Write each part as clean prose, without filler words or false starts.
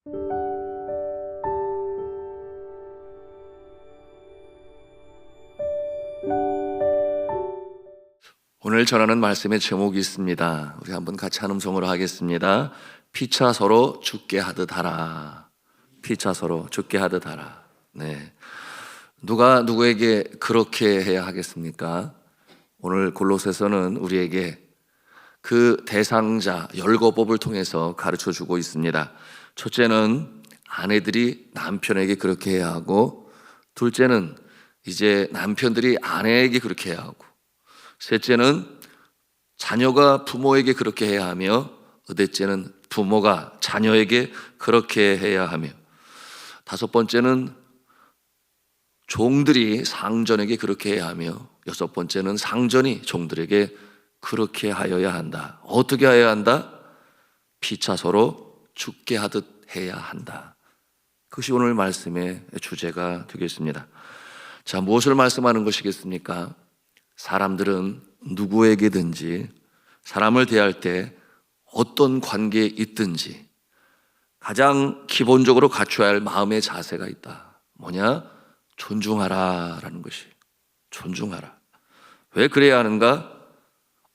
오늘 전하는 말씀의 제목이 있습니다. 우리 한번 같이 한 음성으로 하겠습니다. 피차 서로 죽게 하듯 하라. 피차 서로 죽게 하듯 하라. 네. 누가 누구에게 그렇게 해야 하겠습니까? 오늘 골로새서는 우리에게 그 대상자 열거법을 통해서 가르쳐 주고 있습니다. 첫째는 아내들이 남편에게 그렇게 해야 하고, 둘째는 이제 남편들이 아내에게 그렇게 해야 하고, 셋째는 자녀가 부모에게 그렇게 해야 하며, 넷째는 부모가 자녀에게 그렇게 해야 하며, 다섯 번째는 종들이 상전에게 그렇게 해야 하며, 여섯 번째는 상전이 종들에게 그렇게 하여야 한다. 어떻게 하여야 한다? 피차 서로 죽게 하듯 해야 한다. 그것이 오늘 말씀의 주제가 되겠습니다. 자, 무엇을 말씀하는 것이겠습니까? 사람들은 누구에게든지 사람을 대할 때 어떤 관계에 있든지 가장 기본적으로 갖춰야 할 마음의 자세가 있다. 뭐냐? 존중하라 라는 것이. 존중하라. 왜 그래야 하는가?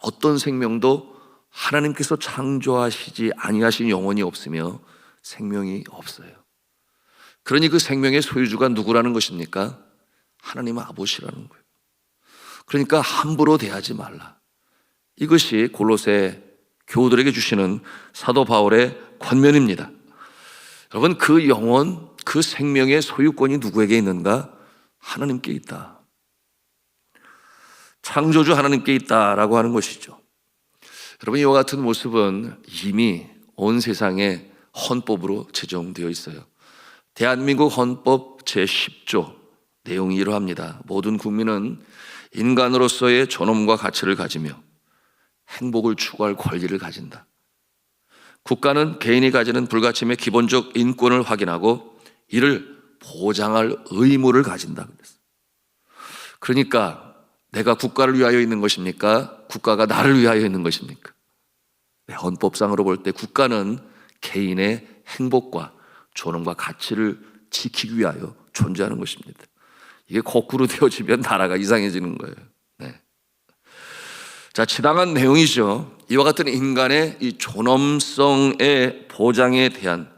어떤 생명도 하나님께서 창조하시지 아니하신 영혼이 없으며 생명이 없어요. 그러니 그 생명의 소유주가 누구라는 것입니까? 하나님 아버지라는 거예요. 그러니까 함부로 대하지 말라. 이것이 골로새 교우들에게 주시는 사도 바울의 권면입니다. 여러분, 그 영혼, 그 생명의 소유권이 누구에게 있는가? 하나님께 있다. 창조주 하나님께 있다라고 하는 것이죠. 여러분, 이와 같은 모습은 이미 온 세상에 헌법으로 제정되어 있어요. 대한민국 헌법 제10조 내용이 이러합니다. 모든 국민은 인간으로서의 존엄과 가치를 가지며 행복을 추구할 권리를 가진다. 국가는 개인이 가지는 불가침의 기본적 인권을 확인하고 이를 보장할 의무를 가진다. 그러니까 내가 국가를 위하여 있는 것입니까? 국가가 나를 위하여 있는 것입니까? 헌법상으로 볼 때 국가는 개인의 행복과 존엄과 가치를 지키기 위하여 존재하는 것입니다. 이게 거꾸로 되어지면 나라가 이상해지는 거예요. 네. 자, 지당한 내용이죠. 이와 같은 인간의 이 존엄성의 보장에 대한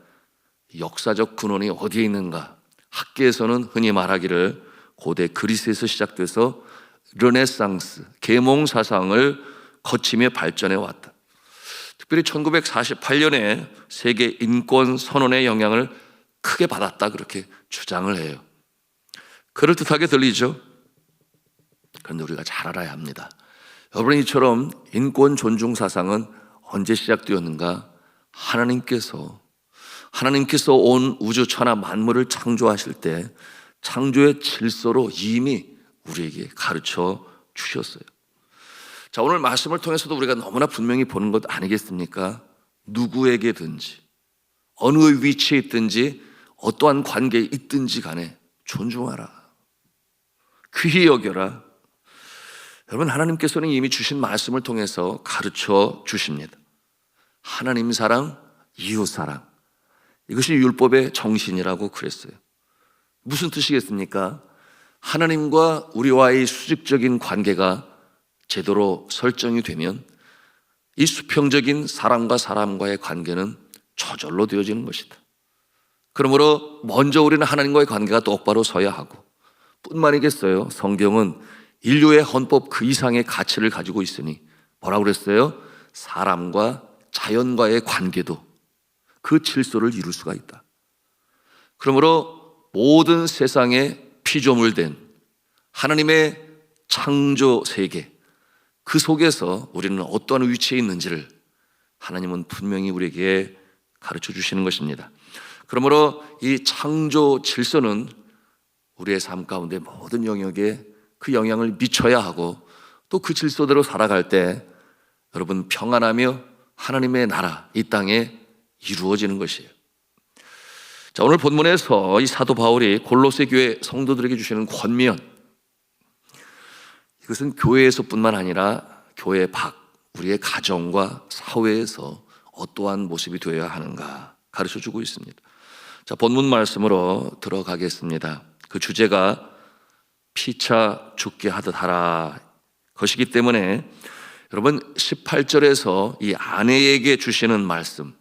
역사적 근원이 어디에 있는가? 학계에서는 흔히 말하기를 고대 그리스에서 시작돼서 르네상스, 계몽 사상을 거치며 발전해 왔다. 특별히 1948년에 세계 인권 선언의 영향을 크게 받았다, 그렇게 주장을 해요. 그럴듯하게 들리죠? 그런데 우리가 잘 알아야 합니다. 여러분, 이처럼 인권 존중 사상은 언제 시작되었는가? 하나님께서 온 우주 천하 만물을 창조하실 때 창조의 질서로 이미 우리에게 가르쳐 주셨어요. 자, 오늘 말씀을 통해서도 우리가 너무나 분명히 보는 것 아니겠습니까? 누구에게든지 어느 위치에 있든지 어떠한 관계에 있든지 간에 존중하라, 귀히 여겨라. 여러분, 하나님께서는 이미 주신 말씀을 통해서 가르쳐 주십니다. 하나님 사랑, 이웃 사랑, 이것이 율법의 정신이라고 그랬어요. 무슨 뜻이겠습니까? 하나님과 우리와의 수직적인 관계가 제대로 설정이 되면 이 수평적인 사람과 사람과의 관계는 저절로 되어지는 것이다. 그러므로 먼저 우리는 하나님과의 관계가 똑바로 서야 하고, 뿐만이겠어요. 성경은 인류의 헌법 그 이상의 가치를 가지고 있으니 뭐라고 그랬어요? 사람과 자연과의 관계도 그 질서를 이룰 수가 있다. 그러므로 모든 세상에 피조물된 하나님의 창조 세계, 그 속에서 우리는 어떠한 위치에 있는지를 하나님은 분명히 우리에게 가르쳐 주시는 것입니다. 그러므로 이 창조 질서는 우리의 삶 가운데 모든 영역에 그 영향을 미쳐야 하고, 또 그 질서대로 살아갈 때 여러분 평안하며 하나님의 나라 이 땅에 이루어지는 것이에요. 자, 오늘 본문에서 이 사도 바울이 골로새 교회 성도들에게 주시는 권면, 이것은 교회에서뿐만 아니라 교회 밖, 우리의 가정과 사회에서 어떠한 모습이 되어야 하는가, 가르쳐주고 있습니다. 자, 본문 말씀으로 들어가겠습니다. 그 주제가 피차 죽게 하듯 하라 것이기 때문에 여러분 18절에서 이 아내에게 주시는 말씀,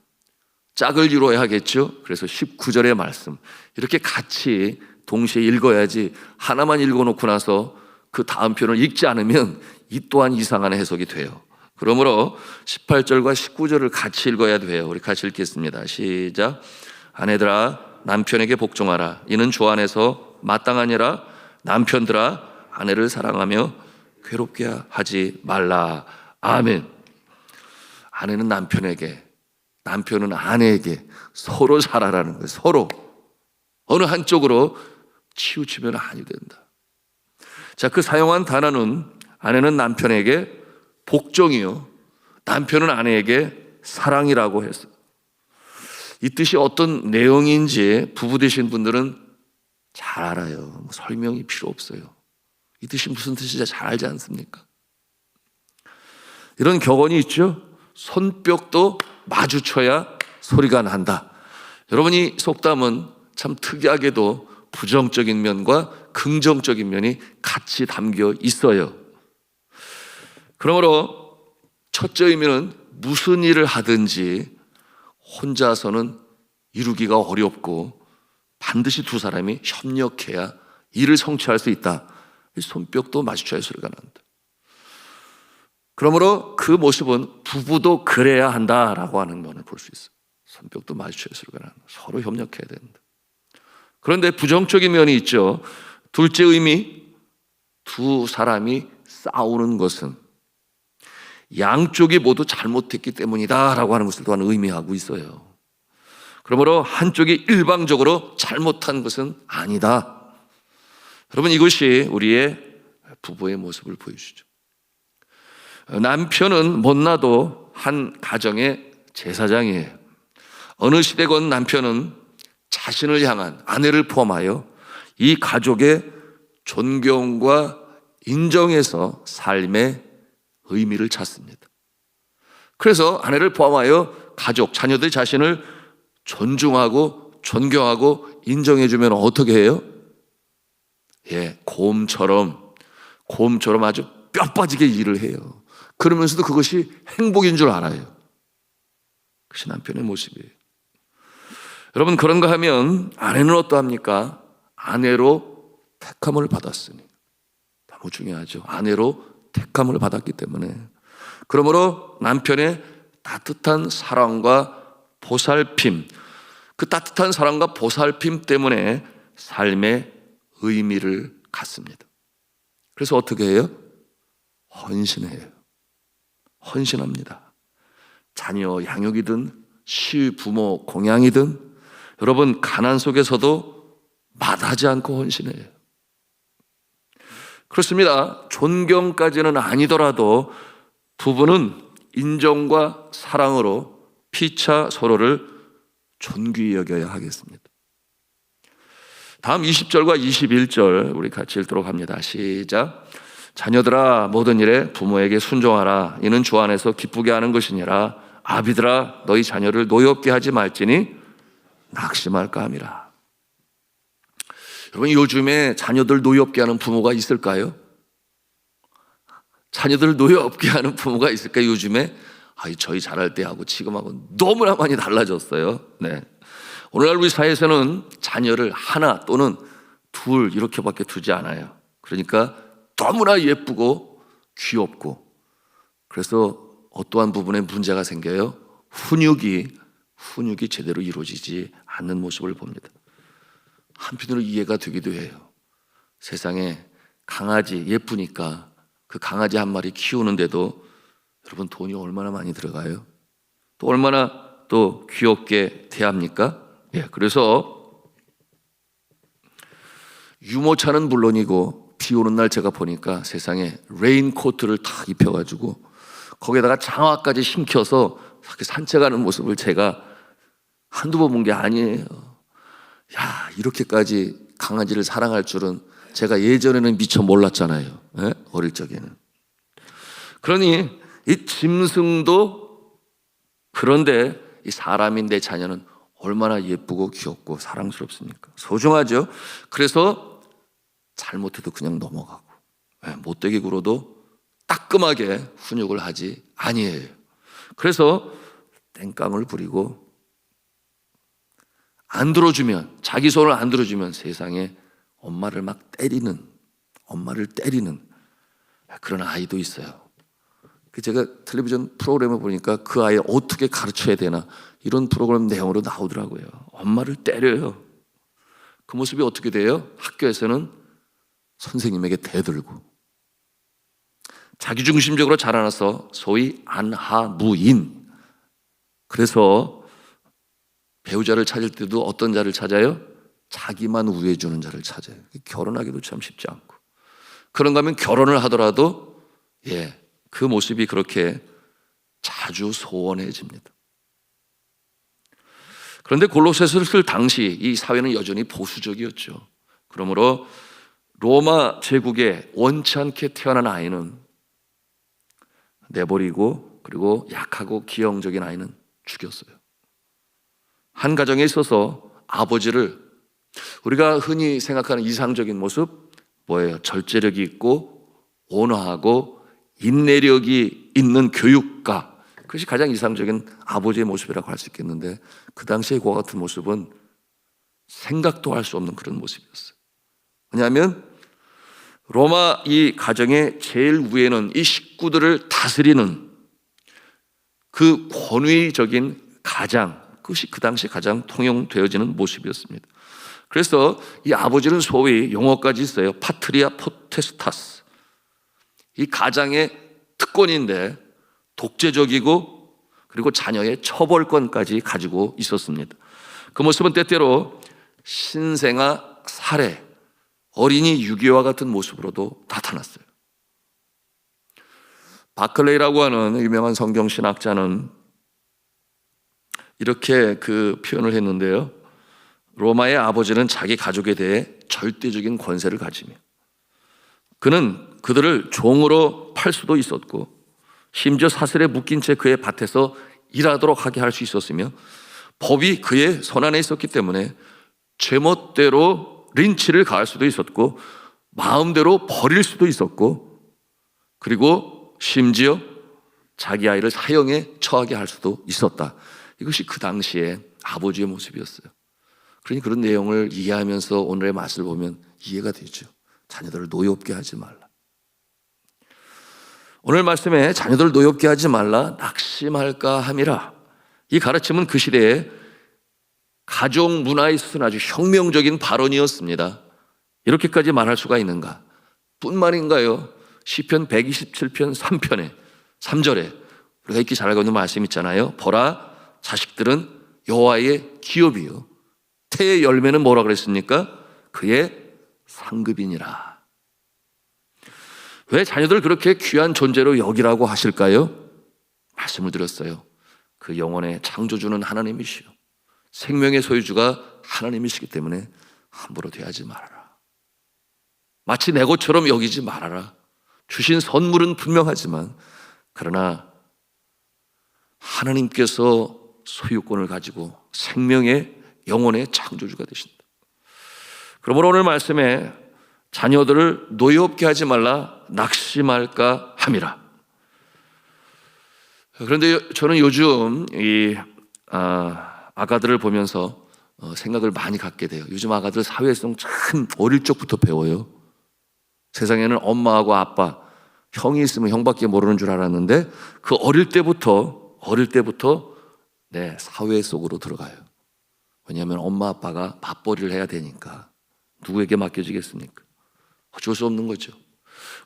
짝을 이루어야 하겠죠. 그래서 19절의 말씀 이렇게 같이 동시에 읽어야지 하나만 읽어놓고 나서 그 다음 편을 읽지 않으면 이 또한 이상한 해석이 돼요. 그러므로 18절과 19절을 같이 읽어야 돼요. 우리 같이 읽겠습니다. 시작. 아내들아 남편에게 복종하라. 이는 주 안에서 마땅하니라. 남편들아 아내를 사랑하며 괴롭게 하지 말라. 아멘. 아내는 남편에게, 남편은 아내에게 서로 잘하라는 거예요. 서로. 어느 한쪽으로 치우치면 아니 된다. 자, 그 사용한 단어는 아내는 남편에게 복종이요, 남편은 아내에게 사랑이라고 했어요. 이 뜻이 어떤 내용인지 부부 되신 분들은 잘 알아요. 설명이 필요 없어요. 이 뜻이 무슨 뜻인지 잘 알지 않습니까? 이런 격언이 있죠. 손뼉도 마주쳐야 소리가 난다. 여러분, 이 속담은 참 특이하게도 부정적인 면과 긍정적인 면이 같이 담겨 있어요. 그러므로 첫째 의미는 무슨 일을 하든지 혼자서는 이루기가 어렵고 반드시 두 사람이 협력해야 일을 성취할 수 있다. 손뼉도 마주쳐야 소리가 난다. 그러므로 그 모습은 부부도 그래야 한다라고 하는 면을 볼 수 있어요. 손뼉도 마주쳐야 소리가 난다. 서로 협력해야 된다. 그런데 부정적인 면이 있죠. 둘째 의미, 두 사람이 싸우는 것은 양쪽이 모두 잘못했기 때문이다 라고 하는 것을 또한 의미하고 있어요. 그러므로 한쪽이 일방적으로 잘못한 것은 아니다. 여러분, 이것이 우리의 부부의 모습을 보여주죠. 남편은 못나도 한 가정의 제사장이에요. 어느 시대건 남편은 자신을 향한, 아내를 포함하여 이 가족의 존경과 인정에서 삶의 의미를 찾습니다. 그래서 아내를 포함하여 가족, 자녀들 자신을 존중하고 존경하고 인정해주면 어떻게 해요? 곰처럼 아주 뼈 빠지게 일을 해요. 그러면서도 그것이 행복인 줄 알아요. 그것이 남편의 모습이에요. 여러분, 그런가 하면 아내는 어떠합니까? 아내로 택함을 받았으니. 너무 중요하죠. 아내로 택함을 받았기 때문에. 그러므로 남편의 따뜻한 사랑과 보살핌, 그 따뜻한 사랑과 보살핌 때문에 삶의 의미를 갖습니다. 그래서 어떻게 해요? 헌신해요. 헌신합니다. 자녀 양육이든 시부모 공양이든 여러분, 가난 속에서도 마다하지 않고 헌신해요. 그렇습니다. 존경까지는 아니더라도 부부는 인정과 사랑으로 피차 서로를 존귀히 여겨야 하겠습니다. 다음 20절과 21절 우리 같이 읽도록 합니다. 시작. 자녀들아 모든 일에 부모에게 순종하라. 이는 주 안에서 기쁘게 하는 것이니라. 아비들아 너희 자녀를 노엽게 하지 말지니 낙심할까 함이라. 여러분, 요즘에 자녀들 노엽게 하는 부모가 있을까요? 자녀들 노엽게 하는 부모가 있을까요? 요즘에 저희 자랄 때하고 지금하고 너무나 많이 달라졌어요. 네. 오늘날 우리 사회에서는 자녀를 하나 또는 둘 이렇게밖에 두지 않아요. 그러니까 너무나 예쁘고 귀엽고, 그래서 어떠한 부분에 문제가 생겨요. 훈육이 제대로 이루어지지 않는 모습을 봅니다. 한편으로 이해가 되기도 해요. 세상에 강아지 예쁘니까 그 강아지 한 마리 키우는데도 여러분 돈이 얼마나 많이 들어가요? 또 얼마나 또 귀엽게 대합니까? 그래서 유모차는 물론이고 비 오는 날 제가 보니까 세상에 레인코트를 다 입혀가지고 거기에다가 장화까지 신겨서 산책하는 모습을 제가 한두 번 본 게 아니에요. 이렇게까지 강아지를 사랑할 줄은 제가 예전에는 미처 몰랐잖아요. 어릴 적에는. 그러니 이 짐승도 그런데 이 사람인 내 자녀는 얼마나 예쁘고 귀엽고 사랑스럽습니까? 소중하죠. 그래서 잘못해도 그냥 넘어가고, 못되게 굴어도 따끔하게 훈육을 하지 아니에요. 그래서 땡깡을 부리고 안 들어주면, 자기 손을 안 들어주면 세상에 엄마를 때리는 그런 아이도 있어요. 제가 텔레비전 프로그램을 보니까 그 아이를 어떻게 가르쳐야 되나 이런 프로그램 내용으로 나오더라고요. 엄마를 때려요. 그 모습이 어떻게 돼요? 학교에서는 선생님에게 대들고, 자기중심적으로 자라나서 소위 안하무인. 그래서 배우자를 찾을 때도 어떤 자를 찾아요? 자기만 우애해주는 자를 찾아요. 결혼하기도 참 쉽지 않고, 그런가 하면 결혼을 하더라도 그 모습이 그렇게 자주 소원해집니다. 그런데 골로새서를 쓸 당시 이 사회는 여전히 보수적이었죠. 그러므로 로마 제국에 원치 않게 태어난 아이는 내버리고, 그리고 약하고 기형적인 아이는 죽였어요. 한 가정에 있어서 아버지를, 우리가 흔히 생각하는 이상적인 모습 뭐예요? 절제력이 있고 온화하고 인내력이 있는 교육가, 그것이 가장 이상적인 아버지의 모습이라고 할 수 있겠는데, 그 당시에 그와 같은 모습은 생각도 할 수 없는 그런 모습이었어요. 왜냐하면 로마 이 가정의 제일 위에는 이 식구들을 다스리는 그 권위적인 가장, 그것이 그 당시 가장 통용되어지는 모습이었습니다. 그래서 이 아버지는 소위 용어까지 있어요. 파트리아 포테스타스. 이 가장의 특권인데 독재적이고, 그리고 자녀의 처벌권까지 가지고 있었습니다. 그 모습은 때때로 신생아 살해, 어린이 유기와 같은 모습으로도 나타났어요. 바클레이라고 하는 유명한 성경신학자는 이렇게 그 표현을 했는데요. 로마의 아버지는 자기 가족에 대해 절대적인 권세를 가지며, 그는 그들을 종으로 팔 수도 있었고, 심지어 사슬에 묶인 채 그의 밭에서 일하도록 하게 할 수 있었으며, 법이 그의 손안에 있었기 때문에 제멋대로 린치를 가할 수도 있었고, 마음대로 버릴 수도 있었고, 그리고 심지어 자기 아이를 사형에 처하게 할 수도 있었다. 이것이 그 당시의 아버지의 모습이었어요. 그러니 그런 내용을 이해하면서 오늘의 말씀을 보면 이해가 되죠. 자녀들을 노엽게 하지 말라. 오늘 말씀에 자녀들을 노엽게 하지 말라, 낙심할까 함이라. 이 가르침은 그 시대에 가족 문화에 있어서는 아주 혁명적인 발언이었습니다. 이렇게까지 말할 수가 있는가? 뿐만인가요? 시편 127편 3편에 3절에 우리가 읽기 잘 알고 있는 말씀 있잖아요. 보라, 자식들은 여호와의 기업이요, 태의 열매는 뭐라 그랬습니까? 그의 상급이니라. 왜 자녀들 그렇게 귀한 존재로 여기라고 하실까요? 말씀을 드렸어요. 그 영혼의 창조주는 하나님이시요, 생명의 소유주가 하나님이시기 때문에 함부로 대하지 말아라. 마치 내 것처럼 여기지 말아라. 주신 선물은 분명하지만, 그러나 하나님께서 소유권을 가지고 생명의 영혼의 창조주가 되신다. 그러므로 오늘 말씀에 자녀들을 노엽게 하지 말라, 낙심할까 함이라. 그런데 저는 요즘 이 아가들을 보면서 생각을 많이 갖게 돼요. 요즘 아가들 사회성 참 어릴 적부터 배워요. 세상에는 엄마하고 아빠, 형이 있으면 형밖에 모르는 줄 알았는데 그 어릴 때부터 사회 속으로 들어가요. 왜냐하면 엄마 아빠가 맞벌이를 해야 되니까 누구에게 맡겨지겠습니까? 어쩔 수 없는 거죠.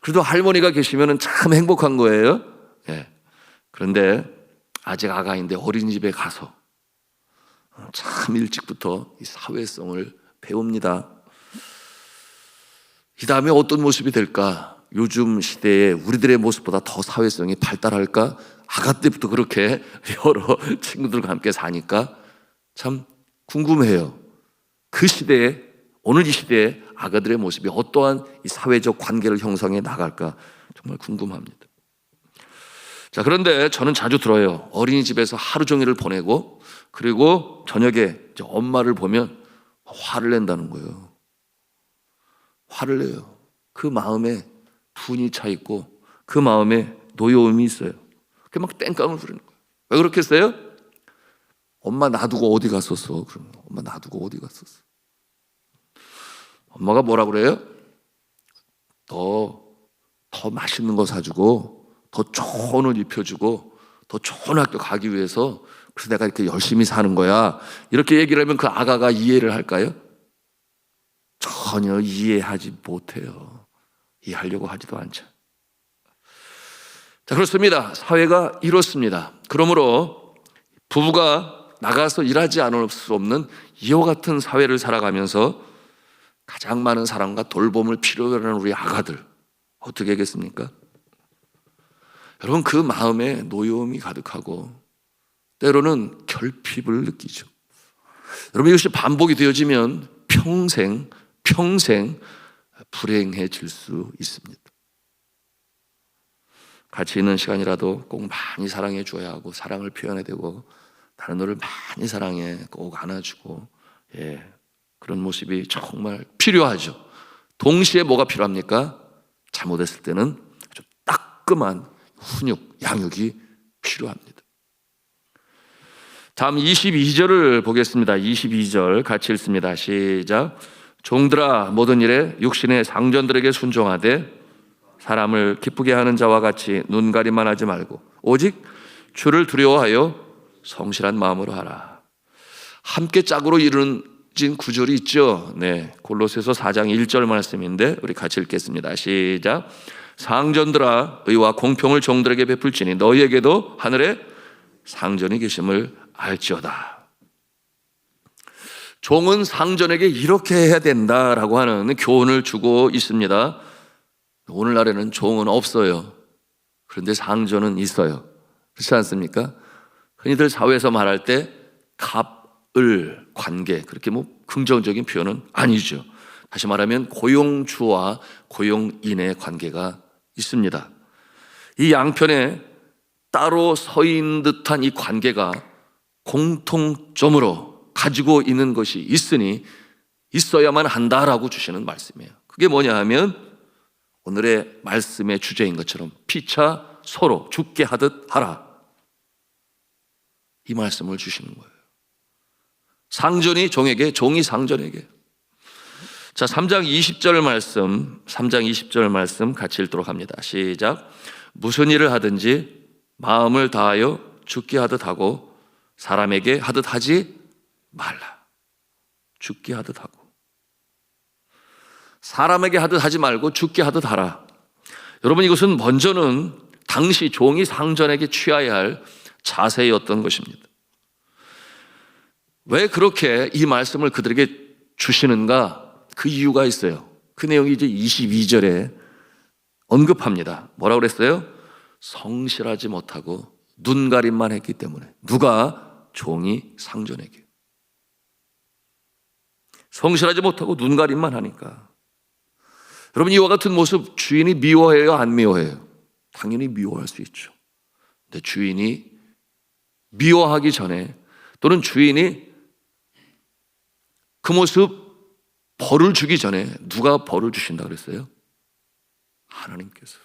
그래도 할머니가 계시면 참 행복한 거예요. 그런데 아직 아가인데 어린이집에 가서 참 일찍부터 이 사회성을 배웁니다. 이 다음에 어떤 모습이 될까? 요즘 시대에 우리들의 모습보다 더 사회성이 발달할까? 아가 때부터 그렇게 여러 친구들과 함께 사니까 참 궁금해요. 그 시대에, 오늘 이 시대에 아가들의 모습이 어떠한 이 사회적 관계를 형성해 나갈까 정말 궁금합니다. 자, 그런데 저는 자주 들어요. 어린이집에서 하루 종일을 보내고 그리고 저녁에 이제 엄마를 보면 화를 낸다는 거예요. 화를 내요. 그 마음에 분이 차 있고 그 마음에 노여움이 있어요. 그게 막 땡깡을 부리는 거예요. 왜 그렇겠어요? 엄마 놔두고 어디 갔었어? 그러면 엄마 놔두고 어디 갔었어? 엄마가 뭐라 그래요? 더 맛있는 거 사주고 더 좋은 옷 입혀주고 더 좋은 학교 가기 위해서 그래서 내가 이렇게 열심히 사는 거야. 이렇게 얘기를 하면 그 아가가 이해를 할까요? 전혀 이해하지 못해요. 이해하려고 하지도 않죠. 자, 그렇습니다. 사회가 이렇습니다. 그러므로 부부가 나가서 일하지 않을 수 없는 이와 같은 사회를 살아가면서 가장 많은 사랑과 돌봄을 필요로 하는 우리 아가들 어떻게 하겠습니까? 여러분, 그 마음에 노여움이 가득하고 때로는 결핍을 느끼죠. 여러분, 이것이 반복이 되어지면 평생 불행해질 수 있습니다. 같이 있는 시간이라도 꼭 많이 사랑해 줘야 하고 사랑을 표현해야 되고 다른 너를 많이 사랑해 꼭 안아주고 그런 모습이 정말 필요하죠. 동시에 뭐가 필요합니까? 잘못했을 때는 아주 따끔한 훈육, 양육이 필요합니다. 다음 22절을 보겠습니다. 22절 같이 읽습니다. 시작. 종들아 모든 일에 육신의 상전들에게 순종하되 사람을 기쁘게 하는 자와 같이 눈가림만 하지 말고 오직 주를 두려워하여 성실한 마음으로 하라. 함께 짝으로 이루어진 구절이 있죠. 네, 골로새서 4장 1절 말씀인데 우리 같이 읽겠습니다. 시작. 상전들아 의와 공평을 종들에게 베풀지니 너희에게도 하늘에 상전이 계심을 알지어다. 종은 상전에게 이렇게 해야 된다라고 하는 교훈을 주고 있습니다. 오늘날에는 종은 없어요. 그런데 상전은 있어요. 그렇지 않습니까? 흔히들 사회에서 말할 때 갑을 관계, 그렇게 긍정적인 표현은 아니죠. 다시 말하면 고용주와 고용인의 관계가 있습니다. 이 양편에 따로 서 있는 듯한 이 관계가 공통점으로 가지고 있는 것이 있으니 있어야만 한다라고 주시는 말씀이에요. 그게 뭐냐 하면 오늘의 말씀의 주제인 것처럼 피차 서로 죽게 하듯 하라. 이 말씀을 주시는 거예요. 상전이 종에게, 종이 상전에게. 자, 3장 20절 말씀 같이 읽도록 합니다. 시작. 무슨 일을 하든지 마음을 다하여 죽게 하듯 하고 사람에게 하듯 하지 말라. 죽게 하듯 하고 사람에게 하듯 하지 말고 죽게 하듯 하라. 여러분, 이것은 먼저는 당시 종이 상전에게 취해야 할 자세였던 것입니다. 왜 그렇게 이 말씀을 그들에게 주시는가? 그 이유가 있어요. 그 내용이 이제 22절에 언급합니다. 뭐라고 그랬어요? 성실하지 못하고 눈가림만 했기 때문에. 누가? 종이 상전에게. 성실하지 못하고 눈가림만 하니까. 여러분, 이와 같은 모습 주인이 미워해요? 안 미워해요? 당연히 미워할 수 있죠. 근데 주인이 미워하기 전에 또는 주인이 그 모습 벌을 주기 전에 누가 벌을 주신다 그랬어요? 하나님께서.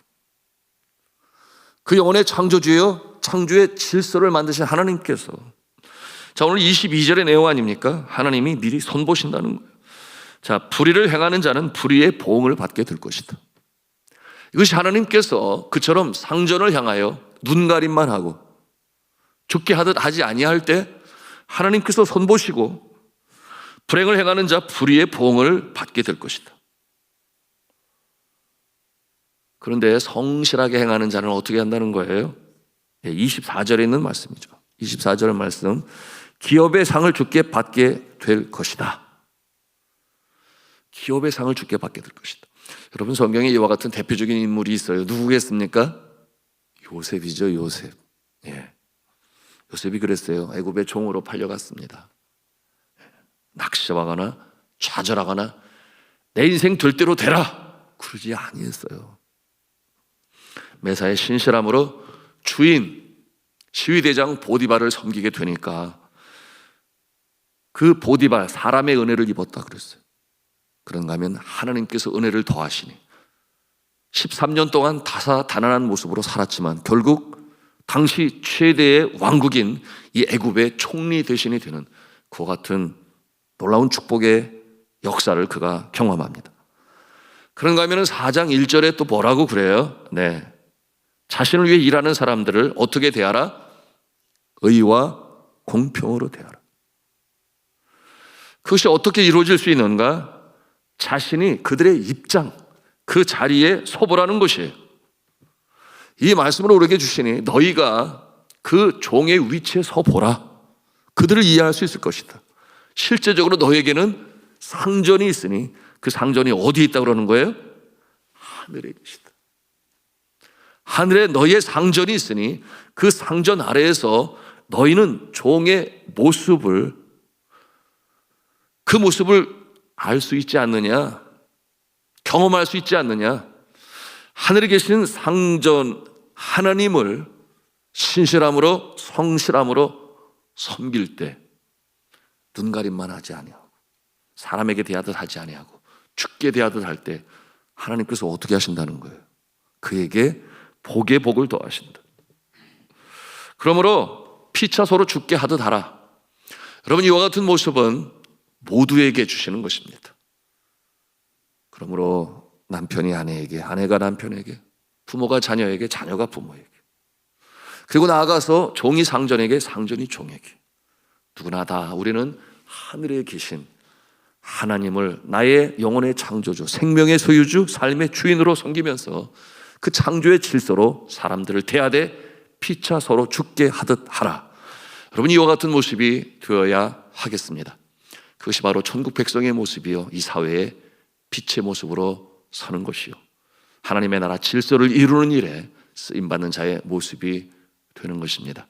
그 영혼의 창조주요, 창조의 질서를 만드신 하나님께서. 자, 오늘 22절의 내용 아닙니까? 하나님이 미리 선보신다는 거예요. 자, 불의를 행하는 자는 불의의 보응을 받게 될 것이다. 이것이 하나님께서 그처럼 상전을 향하여 눈가림만 하고 죽게 하듯 하지 아니할 때 하나님께서 선보시고 불행을 행하는 자 불의의 보응을 받게 될 것이다. 그런데 성실하게 행하는 자는 어떻게 한다는 거예요? 24절에 있는 말씀이죠. 24절 말씀. 기업의 상을 주께 받게 될 것이다. 기업의 상을 주께 받게 될 것이다. 여러분, 성경에 이와 같은 대표적인 인물이 있어요. 누구겠습니까? 요셉이죠. 요셉. 요셉이 그랬어요. 애굽의 종으로 팔려갔습니다. 낙심하거나 좌절하거나 내 인생 될 대로 되라 그러지 아니했어요. 매사에 신실함으로 주인 시위대장 보디발을 섬기게 되니까 그 보디발 사람의 은혜를 입었다 그랬어요. 그런가 하면 하나님께서 은혜를 더하시니 13년 동안 다사다난한 모습으로 살았지만 결국 당시 최대의 왕국인 이 애굽의 총리 대신이 되는 그와 같은 놀라운 축복의 역사를 그가 경험합니다. 그런가 하면 4장 1절에 또 뭐라고 그래요? 네, 자신을 위해 일하는 사람들을 어떻게 대하라? 의와 공평으로 대하라. 그것이 어떻게 이루어질 수 있는가? 자신이 그들의 입장, 그 자리에 서보라는 것이에요. 이 말씀을 우리에게 주시니 너희가 그 종의 위치에 서보라. 그들을 이해할 수 있을 것이다. 실제적으로 너에게는 상전이 있으니 그 상전이 어디에 있다고 그러는 거예요? 하늘에 계시다. 하늘에 너희의 상전이 있으니 그 상전 아래에서 너희는 종의 모습을, 그 모습을 알 수 있지 않느냐? 경험할 수 있지 않느냐? 하늘에 계신 상전 하나님을 신실함으로 성실함으로 섬길 때 눈가림만 하지 아니하고 사람에게 대하듯 하지 아니하고 죽게 대하듯 할 때 하나님께서 어떻게 하신다는 거예요? 그에게 복의 복을 더하신다. 그러므로 피차 서로 죽게 하듯 하라. 여러분, 이와 같은 모습은 모두에게 주시는 것입니다. 그러므로 남편이 아내에게, 아내가 남편에게, 부모가 자녀에게, 자녀가 부모에게, 그리고 나아가서 종이 상전에게, 상전이 종에게, 누구나 다 우리는 하늘에 계신 하나님을 나의 영혼의 창조주, 생명의 소유주, 삶의 주인으로 섬기면서 그 창조의 질서로 사람들을 대하되 피차 서로 죽게 하듯 하라. 여러분, 이와 같은 모습이 되어야 하겠습니다. 그것이 바로 천국 백성의 모습이요, 이 사회의 빛의 모습으로 서는 것이요, 하나님의 나라 질서를 이루는 일에 쓰임받는 자의 모습이 되는 것입니다.